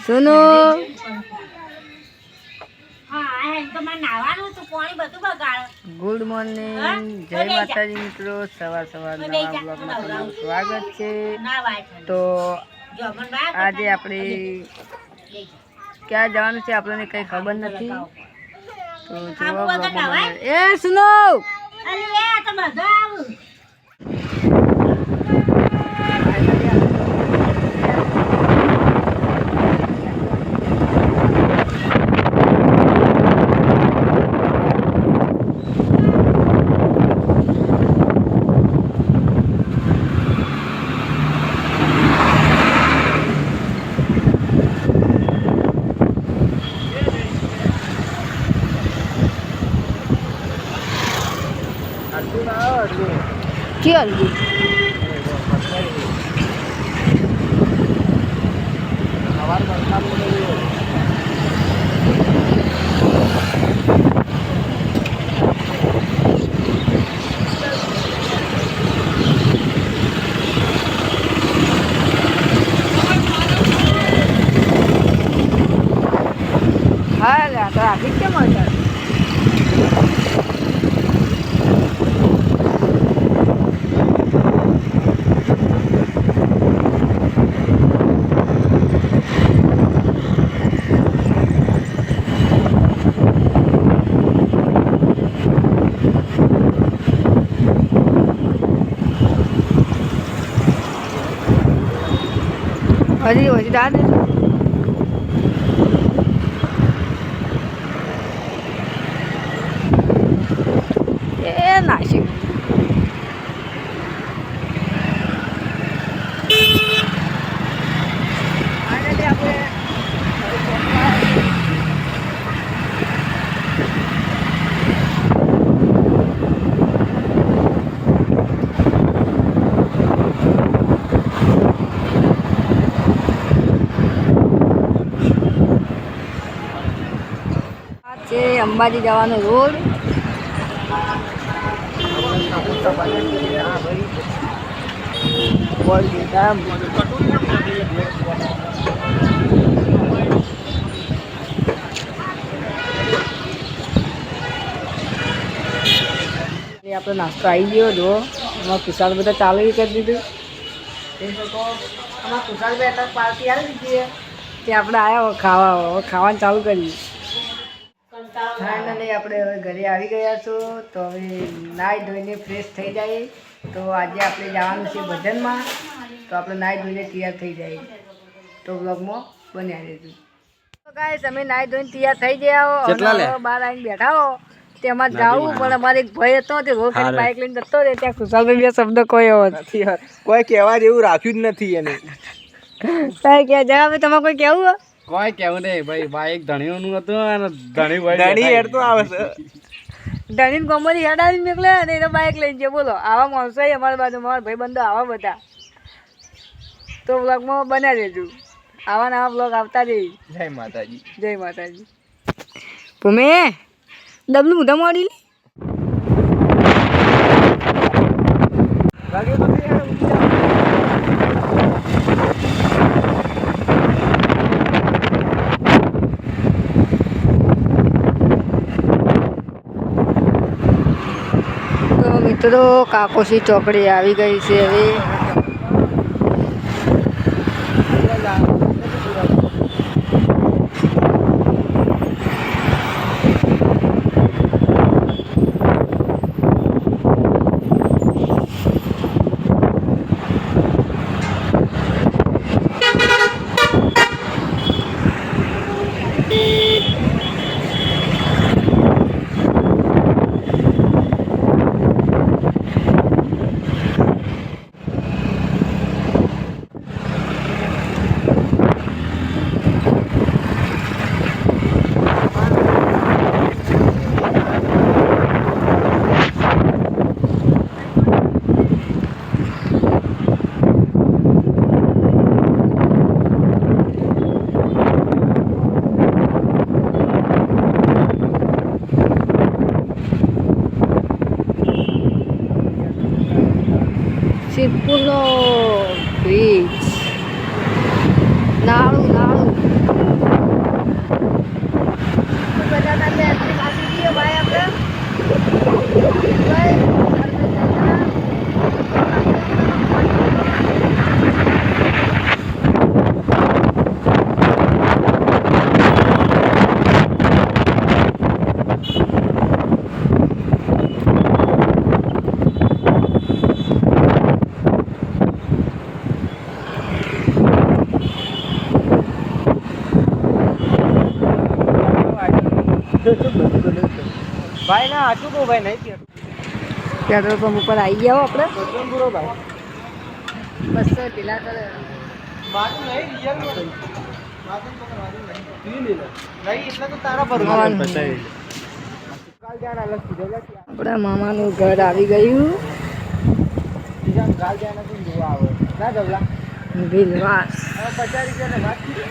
સુનો good morning, જય માતાજી મિત્રો. સવાર નવા બ્લોગમાં તમારું સ્વાગત છે. તો આજે આપણે ક્યાં જવાનું છે આપણને કંઈ ખબર નથી. તો જુઓ બ્લોગમાં. એ સુનો ક્યાં હા ટ્રાફિક કેમ હતા? હજી દાદ એ નાશી અંબાજી જવાનો રોડ. આપણે નાસ્તો આવી ગયો. જો એમાં કુશાલ બધા ચાલુ કરી દીધું. આમાં કુશાલભાઈ અત્યારે પાર્ટી આવી દીધી તે આપણે આવ્યા ખાવાનું ચાલુ કરીએ. ફાઇનલી આપણે હવે ઘરે આવી ગયા છો. તો હવે નાહી ધોઈને ફ્રેશ થઈ જાય. તો આજે આપણે જવાનું છે ભજનમાં. તો આપણે નાહી ધોઈને તૈયાર થઈ જાય. તો બ્લોગમાં બન્યા રહેજો. તો ગાઈસ અમે નાહી ધોઈને તૈયાર થઈ ગયા. બહાર આવીને બેઠા હો તેમાં જવું પણ અમારે એક ભાઈ હતો તે રોડ કરી બાઇક લઈને જતો રહે. ત્યાં ખુશાલભાઈ બે શબ્દ કોઈ નથી, કોઈ કહેવા જેવું રાખ્યું જ નથી એને. કઈ કે જવાબ તમારે કોઈ કેવું? કોઈ કેવું નહીં ભાઈ. બાઈક ધણીઓનું હતું અને ધણી હેડ તો આવે છે. ધણીને ગમોની હેડ આવી નીકળે અને એનો બાઇક લઈને છે. બોલો આવા માણસો અમારા બાજુ મારા ભાઈ બંધો આવા બધા. તો બ્લોગમાં બન્યા રહેજો. આવા નવા બ્લોગ આવતા રહે. જય માતાજી. જય માતાજી. ભૂમે ડબલું મુદ્દા મોડી મિત્રો. કાકોસી ચોકડી આવી ગઈ છે હવે. Sipulo Beach. Nalu. ભાઈ ના હાચું કહું ભાઈ નહીં કહેતો. પેટ્રોલ પંપ ઉપર આવી ગયા હો આપણે એકદમ પૂરો ભાઈ. બસ ઢીલા કરે મારું નહીં રિયલ નહીં. નહીં એટલે તો તારા પર માવાનું. કાલ જાણ અલગ કીધો લે. આપણા મામાનું ઘર આવી ગયું બીજા કાલ જાણ નથી જોવા આવે ના જવલા. ભીલવાસ હવે 50 રૂપિયાને વાત કરી.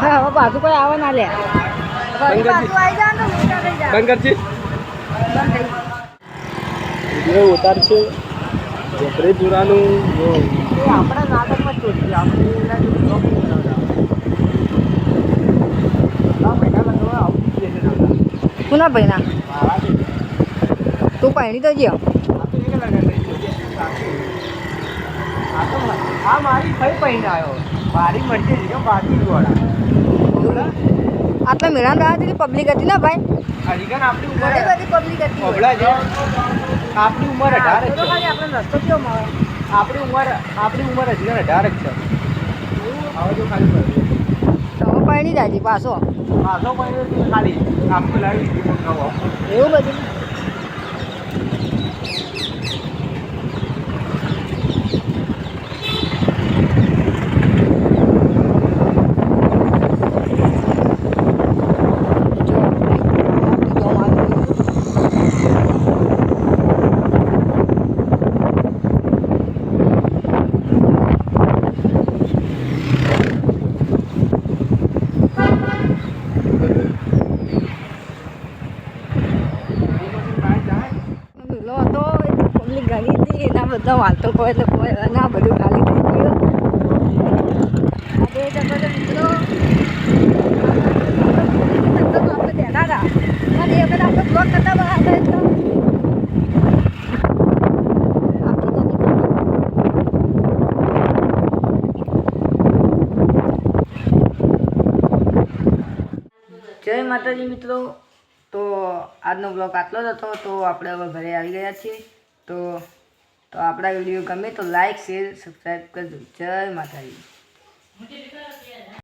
હા હવે પાછું કોઈ આવે ના લે પાછું આવી જાય ને મોટા થઈ જાય બંધ કરજી. બંધ થઈ વિડીયો ઉતારશે ચોપડીપુરાનું જો. એ આપણા નાટકમાં જ ચોરી આપણે એના જેવું શોખ નહીં બનાવતા. કોના ભાઈના તું પાણી તો જ્યાં આ મારી ફઈ પહેરીને આવ્યો. મારી મરજી છે કે બાકી વાળા આટલા મેળા રહ્યા પબ્લિક હતી ને ભાઈ હરીકન આપણી ઉંમર ઘણી બધી પબ્લિક હતી બબડા છે. આપણી ઉંમર 18 જ તો છે. ખાલી આપણે રસ્તો કેવો મળે આપણી ઉંમર હજી 18 જ છે. હવે તો ખાલી તો હવે પાણી જાજી પાછો પાછો પહેર્યો ખાલી આપણી લાવી મંગાવો. એવું બધું બધા વાલતો કોઈ એટલે કોઈ ના બધું ખાલી થઈ ગયું આજે તમે મિત્રો આપણે બેઠા હતા અને એ વખત આપણે બ્લોગ કરતા બરાબર તો જય માતાજી મિત્રો. તો આજનો બ્લોગ આટલો જ હતો. તો આપણે હવે ઘરે આવી ગયા છીએ. તો આપણા વિડીયો ગમે તો લાઈક શેર સબસ્ક્રાઈબ કરજો. જય માતાજી.